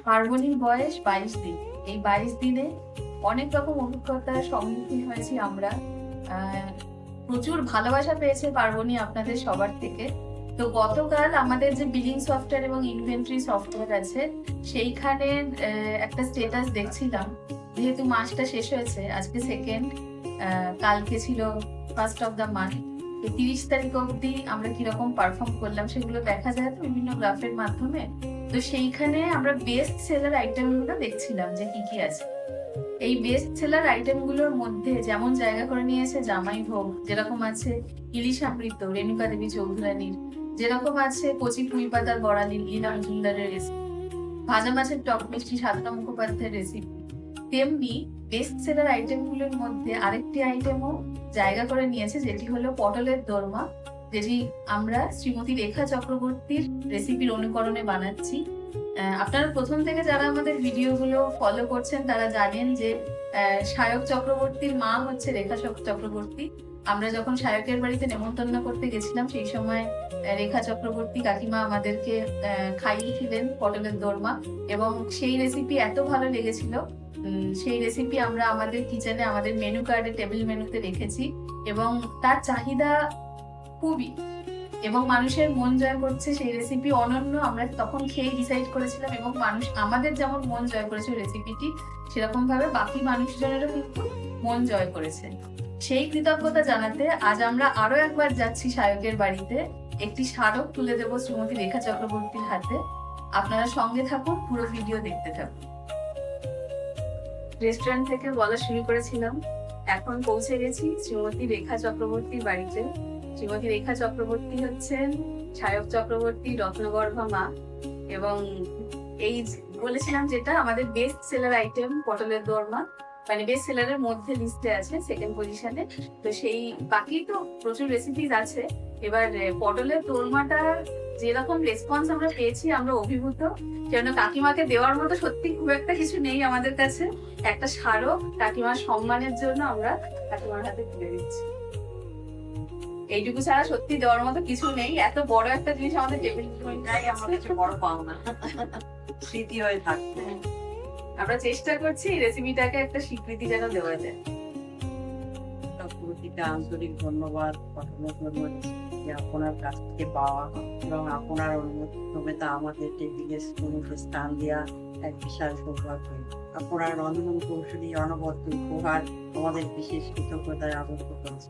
পার্বণীর বয়স 22 দিন। এই 22 দিনে অনেক রকম অভিজ্ঞতার সম্মুখীন হয়েছি আমরা। প্রচুর ভালোবাসা পেয়েছে পার্বণী আপনাদের সবার থেকে। তো গতকাল আমাদের যে বিলিং সফটওয়্যার এবং ইনভেন্টরি সফটওয়্যার আছে, সেইখানে একটা স্টেটাস দেখছিলাম। যেহেতু মাসটা শেষ হয়েছে, আজকে সেকেন্ড, কালকে ছিল 1st of the month। তো 30 তারিখ অবধি আমরা কিরকম পারফর্ম করলাম সেগুলো দেখা যায় তো বিভিন্ন গ্রাফের মাধ্যমে। তো সেইখানে আমরা বেস্ট সেলার আইটেমগুলো দেখছিলাম যে কি কি আছে। এই বেস্ট সেলার আইটেমগুলোর মধ্যে যেমন জায়গা করে নিয়েছে জামাই ভোগ, যেরকম আছে ইলিশ আমৃত রেণুকা দেবী চৌধুরানীর, যেরকম আছে কচি পুঁই পাতার বড়ালির লীলা মজুমদারের রেসিপি, ভাজা মাছের টক মিষ্টি সাধনা মুখোপাধ্যায়ের রেসিপি, তেমনি বেস্ট সেলার আইটেমগুলোর মধ্যে আরেকটি আইটেমও জায়গা করে নিয়েছে, যেটি হলো পটলের দোরমা, যেটি আমরা শ্রীমতী রেখা চক্রবর্তীর রেসিপির অনুকরণে বানাচ্ছি। আপনারা প্রথম থেকে যারা আমাদের ভিডিওগুলো ফলো করছেন তারা জানেন যে সায়ক চক্রবর্তীর মা হচ্ছে রেখা চক্রবর্তী। আমরা যখন সায়কের বাড়িতে নেমন্তন্ন করতে গেছিলাম সেই সময় রেখা চক্রবর্তী কাকিমা আমাদেরকে খাইয়েছিলেন পটলের দোরমা, এবং সেই রেসিপি এত ভালো লেগেছিল। সেই রেসিপি আমরা আমাদের কিচেনে, আমাদের মেনু কার্ডে, টেবিল মেনুতে রেখেছি, এবং তার চাহিদা খুবই, এবং মানুষের মন জয় করছে। সেই রেসিপি অনন্য, আমরা তখন খেয়ে ডিসাইড করেছিলাম, এবং মানুষ আমাদের যেমন মন জয় করেছে রেসিপিটি, সেরকম ভাবে বাকি মানুষজনেরও কিন্তু মন জয় করেছে। সেই কৃতজ্ঞতা জানাতে আজ আমরা আরো একবার যাচ্ছি সায়কের বাড়িতে। একটি স্মারক তুলে দেবো শ্রীমতী রেখা চক্রবর্তীর হাতে। আপনারা সঙ্গে থাকুন, পুরো ভিডিও দেখতে থাকুন। রেস্টুরেন্ট থেকে বলা শুরু করেছিলাম, এখন পৌঁছে গেছি শ্রীমতী রেখা চক্রবর্তীর বাড়িতে। শ্রীমতী রেখা চক্রবর্তী হচ্ছেন সায়ক চক্রবর্তী রত্নগর্ভা মা, এবং এই বলেছিলাম যেটা আমাদের বেস্ট সেলার আইটেম পটলের দোরমা, মানে বেস্ট সেলারের মধ্যে লিস্টে আছে সেকেন্ড পজিশনে। তো সেই বাকি তো প্রচুর রেসিপিজ আছে। এবার পটলের দোরমাটা যেরকম রেসপন্স আমরা পেয়েছি, আমরা অভিভূত। কেন কাকিমাকে দেওয়ার মতো সত্যি খুব একটা কিছু নেই আমাদের কাছে। একটা স্মারক কাকিমার সম্মানের জন্য আমরা কাকিমার হাতে তুলে দিচ্ছি। এইটুকু ছাড়া সত্যি দেওয়ার মতো কিছু নেই। এত বড় একটা জিনিস আমাদের টেবিল আমার কাছে বড় পাওনা, স্মৃতি হয়ে থাকবে। আমরা চেষ্টা করছি এই রেসিপিটাকে একটা স্বীকৃতি যেন দেওয়া যায়। প্রতিটা আন্তরিক ধন্যবাদ আপনার কাছ থেকে পাওয়া, এবং আপনার অনুমতি তা আমাদের টেবিলে স্থান দেওয়া এক বিশাল সৌভাগ্য। আপনার রন্ধন কৌশলী অনবদ্য উপহার আমাদের বিশেষ কৃতজ্ঞতায় আবদ্ধ করেছে।